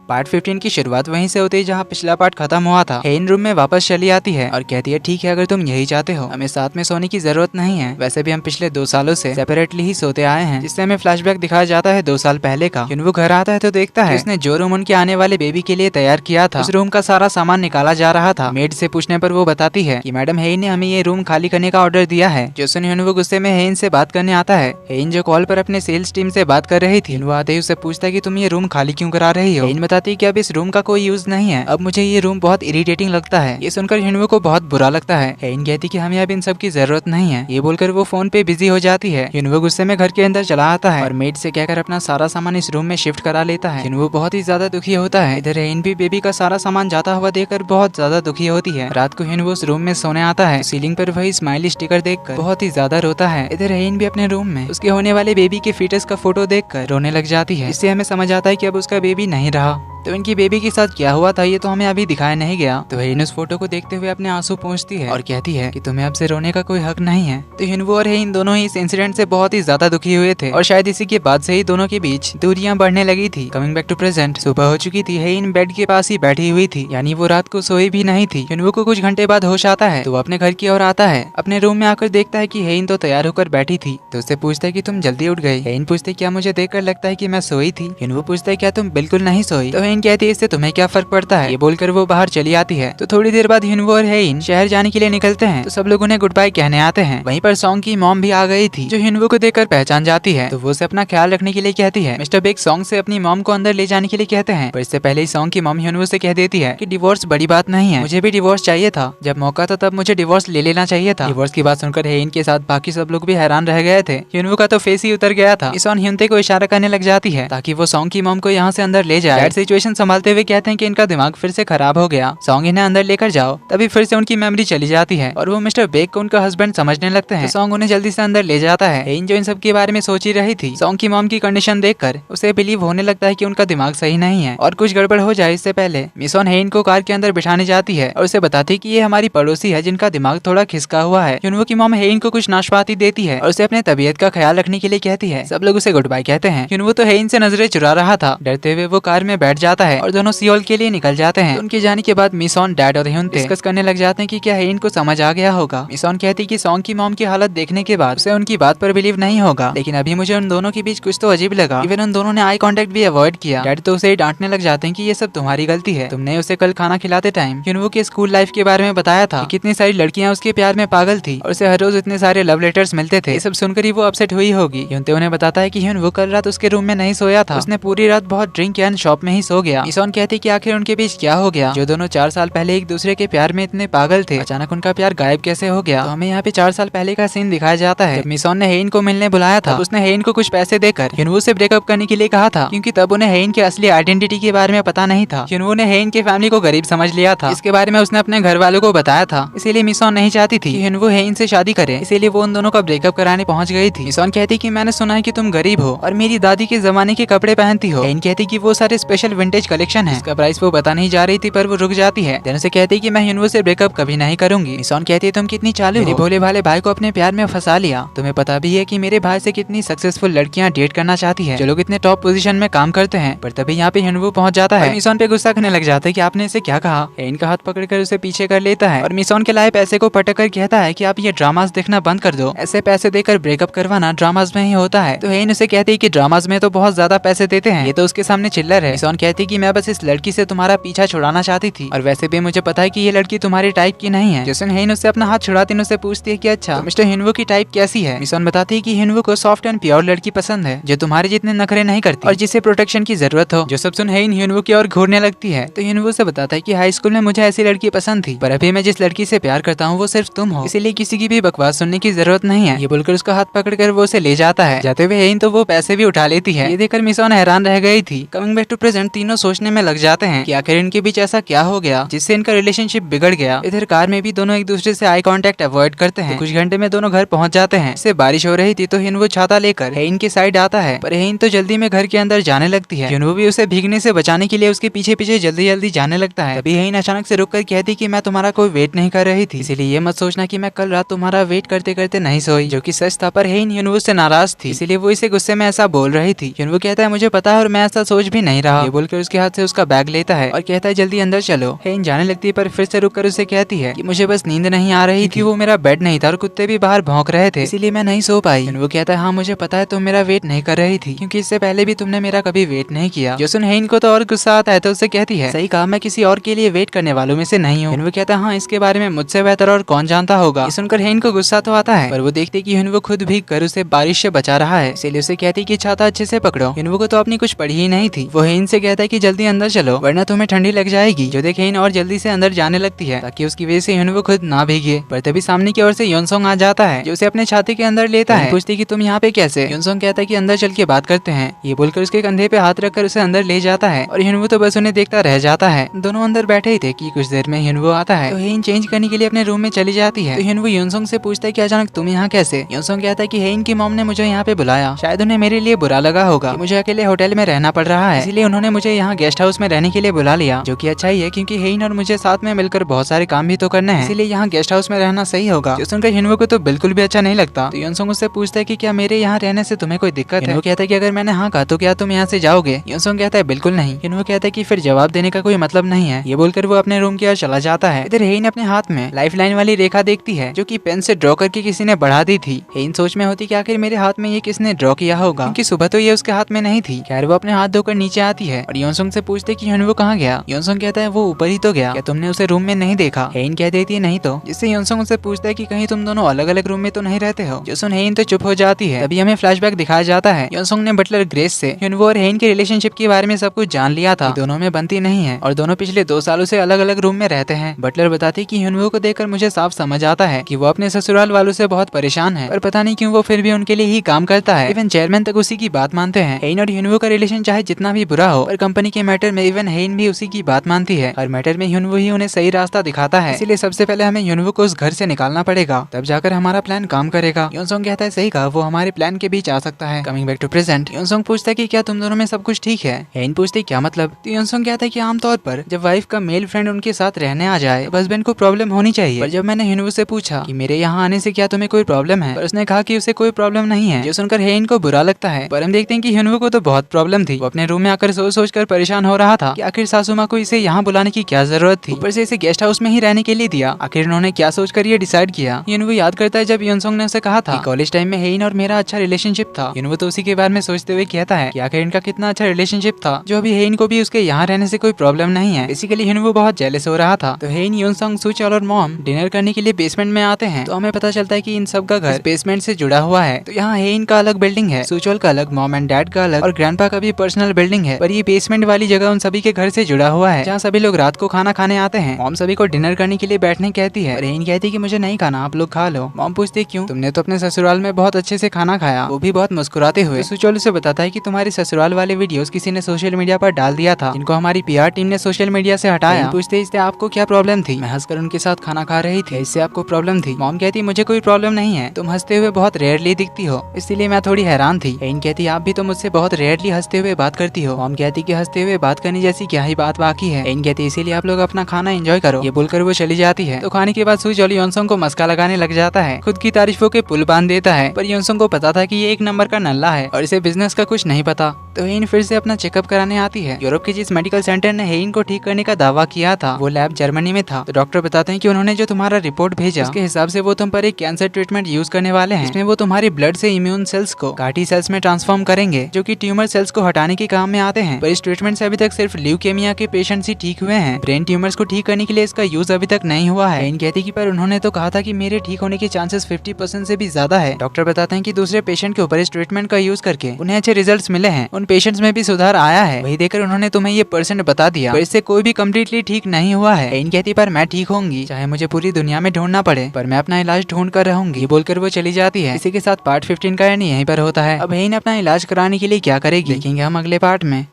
Part 15 की शुरुआत वहीं से होती है जहाँ पिछला पार्ट खत्म हुआ था। हेन रूम में वापस चली आती है और कहती है ठीक है, अगर तुम यही चाहते हो हमें साथ में सोने की जरूरत नहीं है। वैसे भी हम पिछले 2 सालों से सेपरेटली ही सोते आए हैं। जिससे हमें फ्लैशबैक दिखाया जाता है 2 साल पहले का। युनवू घर आता है तो देखता है उसने जो रूम उनके आने वाले बेबी के लिए तैयार किया था, उस रूम का सारा सामान निकाला जा रहा था। मेड से पूछने पर वो बताती है कि मैडम हेन ने हमें ये रूम खाली करने का ऑर्डर दिया है। जो सुन युनवू गुस्से में हेन से बात करने आता है। हेन जो कॉल पर अपने सेल्स टीम से बात कर रही थी, युनवू आते ही उससे पूछता है कि तुम ये रूम खाली क्यों करा रही हो। हेन बताती है कि अब इस रूम का कोई यूज नहीं है, अब मुझे ये रूम बहुत इरिटेटिंग लगता है। ये सुनकर युनवू को बहुत बुरा लगता है। हेन कहती कि हमें अब इन सब की जरूरत नहीं है। ये बोलकर वो फोन पे बिजी हो जाती है। युनवू गुस्से में घर के अंदर चला आता है और मेड से कहकर अपना सारा सामान इस रूम में शिफ्ट करा लेता है। युनवू बहुत ही ज्यादा दुखी होता है। इधर हेन भी बेबी का सारा सामान जाता हुआ देखकर बहुत ज्यादा दुखी होती है। रात को युनवू उस रूम में सोने आता है। सीलिंग पर वही स्माइली स्टिकर देखकर बहुत ही ज्यादा रोता है। इधर हेन भी अपने रूम में उसके होने वाले बेबी के फीटस का फोटो देखकर रोने लग जाती है। इससे हमें समझ आता है कि अब उसका बेबी नहीं रहा। तो इनकी बेबी के साथ क्या हुआ था ये तो हमें अभी दिखाया नहीं गया। तो हेन उस फोटो को देखते हुए अपने आंसू पोंछती है और कहती है कि तुम्हें अब से रोने का कोई हक नहीं है। तो युनवू और हेन दोनों ही इस इंसिडेंट से बहुत ही ज्यादा दुखी हुए थे और शायद इसी के बाद से ही दोनों के बीच दूरियां बढ़ने लगी थी। कमिंग बैक टू प्रेजेंट, सुबह हो चुकी थी। हेन बेड के पास ही बैठी हुई थी, यानी वो रात को सोई भी नहीं थी। युनवू को कुछ घंटे बाद होश आता है तो वो अपने घर की ओर आता है। अपने रूम में आकर देखता है कि हेन तो तैयार होकर बैठी थी। तो उससे पूछता है कि तुम जल्दी उठ गई। हेन पूछते क्या मुझे देखकर लगता है कि मैं सोई थी। युनवू पूछता है क्या तुम बिल्कुल नहीं सोई। तो हेन कहती है इससे तुम्हें क्या फर्क पड़ता है। ये बोलकर वो बाहर चली आती है। तो थोड़ी देर बाद युनवू और हेन शहर जाने के लिए निकलते हैं। तो सब लोग उन्हें गुड बाय कहने आते हैं। वहीं पर सॉन्ग की मॉम भी आ गई थी जो युनवू को देखकर पहचान जाती है। तो वो उसे अपना ख्याल रखने के लिए कहती है। मिस्टर बेग सॉन्ग से अपनी मॉम को अंदर ले जाने के लिए कहते हैं, पर इससे पहले ही सॉन्ग की मॉम युनवू से कह देती है कि डिवोर्स बड़ी बात नहीं है, मुझे भी डिवोर्स चाहिए था। जब मौका था तब मुझे डिवोर्स ले लेना चाहिए था। डिवोर्स की बात सुनकर हेन के साथ बाकी सब लोग भी हैरान रह गए थे। युनवू का तो फेस ही उतर गया था। इस ह्युनते को इशारा करने लग जाती है ताकि वो सॉन्ग की मॉम को यहाँ से अंदर ले जाए। सिचुएशन संभालते हुए कहते हैं कि इनका दिमाग फिर से खराब हो गया, सॉन्ग इन्हें अंदर लेकर जाओ। तभी फिर से उनकी मेमोरी चली जाती है और वो मिस्टर बेग को उनका हस्बैंड समझने लगते हैं। तो सॉन्ग उन्हें जल्दी से अंदर ले जाता है। हेन जो इन सब के बारे में सोच ही रही थी, सॉन्ग की मॉम की कंडीशन देखकर उसे बिलीव होने लगता है कि उनका दिमाग सही नहीं है और कुछ गड़बड़ हो जाए इससे पहले मिसॉन हेन को कार के अंदर बिठाने जाती है और उसे बताती कि ये हमारी पड़ोसी है जिनका दिमाग थोड़ा खिसका हुआ है। युनवू की मॉम हेन को कुछ नाशपाती देती है और उसे अपने तबीयत का ख्याल रखने के लिए कहती है। सब लोग उसे गुड बाय कहते हैं। युनवू तो हेन से नजरें चुरा रहा था। डरते हुए वो कार में बैठ जाता है और दोनों सियोल के लिए निकल जाते हैं। उनके जाने के बाद मिसॉन, डैड और ह्युनते डिस्कस करने लग जाते हैं कि क्या हेन को समझ आ गया होगा। मिसॉन कहती कि सॉन्ग की मॉम की हालत देखने के बाद उसे उनकी बात पर बिलीव नहीं होगा, लेकिन अभी मुझे उन दोनों के बीच कुछ तो अजीब लगा। इवन उन दोनों ने आई कांटेक्ट भी अवॉइड किया। डैड तो उसे डांटने लग जाते हैं कि ये सब तुम्हारी गलती है, तुमने उसे कल खाना खिलाते टाइम युनवू के स्कूल लाइफ के बारे में बताया था, कितनी सारी लड़कियां उसके प्यार में पागल थी और उसे हर रोज इतने सारे लव लेटर्स मिलते थे। ये सब सुनकर ही वो अपसेट हुई होगी। ह्युनते उन्हें बताता है कि युनवू कल रात उसके रूम में नहीं सोया था, उसने पूरी रात बहुत ड्रिंक किया, शॉप में ही सो गया। मिसॉन कहती कि आखिर उनके बीच क्या हो गया, जो दोनों 4 साल पहले एक दूसरे के प्यार में इतने पागल थे, अचानक उनका प्यार गायब कैसे हो गया। तो हमें यहाँ पे 4 साल पहले का सीन दिखाया जाता है। जब मिसॉन ने हेन को मिलने बुलाया था, उसने हेन को कुछ पैसे देकर युनवू से ब्रेकअप करने के लिए कहा था, क्योंकि तब उन्हें हेन की असली आइडेंटिटी के बारे में पता नहीं था। युनवू ने हेन के फैमिली को गरीब समझ लिया था, इसके बारे में उसने अपने घर वालों को बताया था। इसीलिए मिसॉन नहीं चाहती थी कि युनवू हेन से शादी करे, इसीलिए वो उन दोनों का ब्रेकअप कराने पहुंच गई थी। मिसॉन कहती कि मैंने सुना है कि तुम गरीब हो और मेरी दादी के जमाने के कपड़े पहनती हो। हेन कहती कि वो सारे स्पेशल विंटेज कलेक्शन है, इसका प्राइस वो बता नहीं जा रही थी, पर वो रुक जाती है। देन से कहती कि मैं युनवू से ब्रेकअप कभी नहीं करूंगी। मिसॉन कहती है तुम कितनी चालू हो, मेरे भोले भाले भाई को अपने प्यार में फंसा लिया। तुम्हें पता भी है कि मेरे भाई से कितनी सक्सेसफुल लड़कियां डेट करना चाहती है, जो लोग इतने टॉप पोजीशन में काम करते हैं। पर तभी यहाँ पे युनवू पहुंच जाता है। मिसॉन पे गुस्सा करने लग जाता है कि आपने इसे क्या कहा। हेन का हाथ पकड़कर उसे पीछे कर लेता है और मिसॉन के लाए पैसे को पटक कर कहता है कि आप ये ड्रामास देखना बंद कर दो, ऐसे पैसे देकर ब्रेकअप करवाना ड्रामास में ही होता है। तो हेन उसे कहती है कि ड्रामास में तो बहुत ज्यादा पैसे देते हैं, ये तो उसके सामने चिल्लर है। मिसॉन कहती है कि मैं बस इस लड़की से तुम्हारा पीछा छुड़ाना चाहती थी और वैसे भी मुझे पता है कि ये लड़की तुम्हारी टाइप की नहीं है। जिसने हेन उससे अपना हाथ छुड़ाती उससे पूछती है कि अच्छा तो मिस्टर युनवू की टाइप कैसी है। मिसॉन बताती है कि युनवू को सॉफ्ट एंड प्योर लड़की पसंद है, जो तुम्हारे जितने नखरे नहीं करती और जिसे प्रोटेक्शन की जरूरत हो। जो सब सुन हेन युनवू की ओर घूरने लगती है। तो युनवू से बताता है कि हाई स्कूल में मुझे ऐसी लड़की पसंद थी, पर अभी मैं जिस लड़की से प्यार करता हूँ वो सिर्फ तुम हो, इसीलिए किसी की भी बकवास सुनने की जरूरत नहीं है। ये बोलकर उसका हाथ पकड़कर वो उसे ले जाता है। जाते हुए हेन तो वो पैसे भी उठा लेती है। ये देखकर मिसॉन हैरान रह गई थी। कमिंग बैक टू प्रेजेंट, तीनों सोचने में लग जाते हैं कि आखिर इनके बीच ऐसा क्या हो गया जिससे इनका रिलेशनशिप बिगड़ गया। इधर कार में भी दोनों एक दूसरे से आई कांटेक्ट अवॉइड करते हैं। कुछ घंटे में दोनों घर पहुंच जाते हैं। इससे बारिश हो रही थी तो युनवू छाता लेकर हेन के साइड आता है, पर हेन तो जल्दी में घर के अंदर जाने लगती है। युनवू भी उसे भीगने से बचाने के लिए उसके पीछे पीछे जल्दी जल्दी जाने लगता है। तभी हेन अचानक से रुककर कहती कि मैं तुम्हारा कोई वेट नहीं कर रही थी, इसीलिए ये मत सोचना कि मैं कल रात तुम्हारा वेट करते करते नहीं सोई, जो कि सच था। पर हेन युनवू से नाराज थी, इसीलिए वो इसे गुस्से में ऐसा बोल रही थी। युनवू कहता है मुझे पता है और मैं ऐसा सोच भी नहीं रहा। ये बोलकर बोलकर उसके हाथ से उसका बैग लेता है और कहता है जल्दी अंदर चलो। हेन जाने लगती है पर फिर से रुककर उसे कहती है कि मुझे बस नींद नहीं आ रही थी, वो मेरा बेड नहीं था और कुत्ते भी बाहर भौंक रहे थे, इसीलिए मैं नहीं सो पाई। वो कहता है हाँ मुझे पता है तुम मेरा वेट नहीं कर रही थी, क्योंकि इससे पहले भी तुमने मेरा कभी वेट नहीं किया। जो सुन हेन को तो और गुस्सा आता है तो उससे कहती है सही कहा, मैं किसी और के लिए वेट करने वालों में से नहीं हूँ। वो कहता है हाँ इसके बारे में मुझसे बेहतर और कौन जानता होगा। सुनकर हेन को गुस्सा तो आता है पर वो देखते कि वो खुद भीग कर उसे बारिश से बचा रहा है, इसलिए उसे कहती कि छाता अच्छे से पकड़ो। हिनवो को तो अपनी कुछ पड़ी ही नहीं थी। वो हेन से कहता है कि जल्दी अंदर चलो वरना तुम्हें ठंडी लग जाएगी। जो देख हेन और जल्दी से अंदर जाने लगती है ताकि उसकी वजह से हिनवो खुद ना भीगे। पर तभी सामने की ओर से योनसोंग आ जाता है जो उसे अपने छाती के अंदर लेता है। पूछती कि तुम यहाँ पे कैसे। योनसोंग कहता है कि अंदर चल के बात करते हैं। ये बोलकर उसके कंधे पे हाथ रखकर उसे अंदर ले जाता है और हिनवो तो बस उन्हें देखता रह जाता है। दोनों अंदर बैठे ही थे कि कुछ देर में हिनवो आता है तो हेन चेंज करने के लिए अपने रूम में चली जाती है। तो हिनवो योनसोंग से पूछता है कि अचानक तुम यहाँ कैसे। योनसोंग कहता है कि हेन की मॉम ने मुझे यहाँ पे बुलाया, शायद उन्हें मेरे लिए बुरा लगा होगा कि मुझे अकेले होटल में रहना पड़ रहा है, इसलिए उन्होंने मुझे यहाँ गेस्ट हाउस में रहने के लिए बुला लिया। जो कि अच्छा ही है क्योंकि हेन और मुझे साथ में मिलकर बहुत सारे काम भी तो करने हैं, इसीलिए यहाँ गेस्ट हाउस में रहना सही होगा। जो सुनकर हिनवो को तो बिल्कुल भी अच्छा नहीं लगता। तो योनसोंग उससे पूछता है कि क्या मेरे यहाँ रहने से तुम्हें कोई दिक्कत है। हिनवो कहता है कि अगर मैंने हाँ कहा तो क्या तुम यहाँ से जाओगे। योनसोंग कहता है बिल्कुल नहीं। हिनवो कहता है कि फिर जवाब देने का कोई मतलब नहीं है। ये बोलकर वो अपने रूम की ओर चला जाता है। इधर हेन अपने हाथ में लाइफ लाइन वाली रेखा देखती है जो कि पेन से ड्रॉ करके किसी ने बढ़ा दी थी। हेन सोच में होती कि आखिर मेरे हाथ में ये किसने ड्रॉ किया होगा, क्योंकि सुबह तो ये उसके हाथ में नहीं थी। खैर वो अपने हाथ धोकर नीचे आती है और योनसोंग से पूछते कि हिनवो कहाँ गया। योनसोंग कहता है वो ऊपर ही तो गया, क्या तुमने उसे रूम में नहीं देखा। हेन कह देती है नहीं तो, जिससे योनसोंग उससे पूछता है कि कहीं तुम दोनों अलग अलग रूम में तो नहीं रहते हो। जो सुन हेन तो चुप हो जाती है। तभी हमें फ्लैशबैक दिखाया जाता है। योनसोंग ने बटलर ग्रेस से हिनवो और हेन के रिलेशनशिप के बारे में सब कुछ जान लिया था। दोनों में बनती नहीं है और दोनों पिछले 2 सालों से अलग अलग रूम में रहते हैं। बटलर बताती कि हिनवो को देखकर मुझे साफ समझ आता है कि वो अपने ससुराल वालों से बहुत परेशान है, पर पता नहीं क्यों वो फिर भी उनके लिए ही काम करता है। इवन चेयरमैन तक उसी की बात मानते हैं। हेन और हिनवो का रिलेशन चाहे जितना भी बुरा हो, पर कंपनी के मैटर में इवन हेन भी उसी की बात मानती है। हर मैटर में हिनवो ही उन्हें सही रास्ता दिखाता है, इसीलिए सबसे पहले हमें हिनवो को उस घर से निकालना पड़ेगा, तब जाकर हमारा प्लान काम करेगा। योनसोंग कहता है सही कहा, वो हमारे प्लान के बीच आ सकता है। कमिंग बैक टू प्रेजेंट, योनसोंग पूछता है कि क्या तुम दोनों में सब कुछ ठीक है। हेन पूछती क्या मतलब। तो योनसोंग कहता है कि आमतौर पर जब वाइफ का मेल फ्रेंड उनके साथ रहने आ जाए तो हस्बैंड को प्रॉब्लम होनी चाहिए। पर जब मैंने हिनवो से पूछा कि मेरे यहाँ आने से क्या तुम्हें कोई प्रॉब्लम है, पर उसने कहा कि उसे कोई प्रॉब्लम नहीं है। जो सुनकर हेन को बुरा लगता है, पर हम देखते हैं कि हिनवो को तो बहुत प्रॉब्लम थी। वो अपने रूम में आकर सोच कर परेशान हो रहा था कि आखिर सासू माँ को इसे यहाँ बुलाने की क्या जरूरत थी, ऊपर से इसे गेस्ट हाउस में ही रहने के लिए दिया। आखिर उन्होंने क्या सोचकर ये डिसाइड किया। हिनवो याद करता है जब योनसोंग ने उसे कहा था कॉलेज टाइम में हेन और मेरा अच्छा रिलेशनशिप था। हिनवो तो उसी के बारे में सोचते हुए कहता है कि आखिर इनका कितना अच्छा रिलेशनशिप था, जो अभी हेन को भी उसके यहाँ रहने से कोई प्रॉब्लम नहीं है। बेसिकली हिनवो बहुत जेलस हो रहा था। तो हेन, योनसोंग, सुचोल और मॉम डिनर करने के लिए बेसमेंट में आते हैं। तो हमें पता चलता है कि इन सब का घर बेसमेंट से जुड़ा हुआ है। तो यहाँ हेन का अलग बिल्डिंग है, सुचोल का अलग, मॉम एंड डैड का अलग और ग्रैंडपा का भी पर्सनल बिल्डिंग है। पर ये बेसमेंट वाली जगह उन सभी के घर से जुड़ा हुआ है, जहाँ सभी लोग रात को खाना खाने आते हैं। मॉम सभी को डिनर करने के लिए बैठने कहती है और हेन कहती है कि मुझे नहीं खाना, आप लोग खा लो। मॉम पूछती है क्यों, तुमने तो अपने ससुराल में बहुत अच्छे से खाना खाया, वो भी बहुत मुस्कुराते हुए। तो सुचोल उसे बताता है कि तुम्हारे ससुराल वाले वीडियोस किसी ने सोशल मीडिया पर डाल दिया था, जिनको हमारी पीआर टीम ने सोशल मीडिया से हटाया। पूछते इससे आपको क्या प्रॉब्लम थी। मैं हंसकर उनके साथ खाना खा रही थी, इससे आपको प्रॉब्लम थी। मॉम कहती मुझे कोई प्रॉब्लम नहीं है, तुम हंसते हुए बहुत रेयरली दिखती हो, इसलिए मैं थोड़ी हैरान थी। हेन कहती आप भी तो मुझसे बहुत रेयरली हंसते हुए बात करती हो। मॉम कहती कि हंसते हुए बात करने जैसी क्या ही बात बाकी है। हेन कहती इसीलिए आप लोग अपना खाना एंजॉय करो। ये बोलकर वो चली जाती है। तो खाने के बाद सुचोल योनसोंग को मस्का लगाने लग जाता है, खुद की तारीफों के पुल बांध देता है। पर योनसोंग को पता था कि ये एक नंबर का नल्ला है और इसे बिजनेस का कुछ नहीं पता। तो हेन फिर से अपना चेकअप कराने आती है। यूरोप के जिस मेडिकल सेंटर ने हेन को ठीक करने का दावा किया था, वो लैब जर्मनी में था। तो डॉक्टर बताते हैं कि उन्होंने जो तुम्हारा रिपोर्ट भेजा, उसके हिसाब से वो तुम पर एक कैंसर ट्रीटमेंट यूज करने वाले हैं। इसमें वो तुम्हारी ब्लड से इम्यून सेल्स को गाठी सेल्स में ट्रांसफॉर्म करेंगे, जो कि ट्यूमर सेल्स को हटाने के काम में आते हैं। पर इस ट्रीटमेंट से अभी तक सिर्फ ल्यूकेमिया के पेशेंट्स ही ठीक हुए हैं। ब्रेन ट्यूमर्स को ठीक करने के लिए इसका यूज अभी तक नहीं हुआ है। हेन कहती कि पर उन्होंने तो कहा था कि मेरे ठीक होने के चांसेस 50% से भी ज्यादा है। डॉक्टर बताते हैं कि दूसरे पेशेंट के ऊपर इस ट्रीटमेंट का यूज करके उन्हें अच्छे रिजल्ट्स मिले हैं, उन पेशेंट्स में भी सुधार आया है। वही देखकर उन्होंने तुम्हें ये परसेंट बता दिया, पर इससे कोई भी कम्प्लीटली ठीक नहीं हुआ है। हेन कहती पर मैं ठीक होंगी, चाहे मुझे पूरी दुनिया में ढूंढना पड़े, पर मैं अपना इलाज ढूंढ कर रहूंगी। बोलकर वो चली जाती है। इसी के साथ पार्ट 15 का एंड यहीं पर होता है। अब हेन अपना इलाज कराने के लिए क्या करेगी, देखेंगे हम अगले पार्ट में।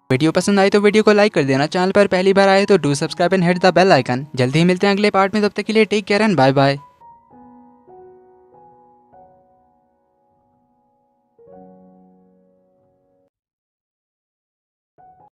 वीडियो पसंद आई तो वीडियो को लाइक कर देना, चैनल पर पहली बार आए तो do subscribe and hit the bell icon. जल्दी ही मिलते हैं अगले पार्ट में, तब तक के लिए take care and bye bye.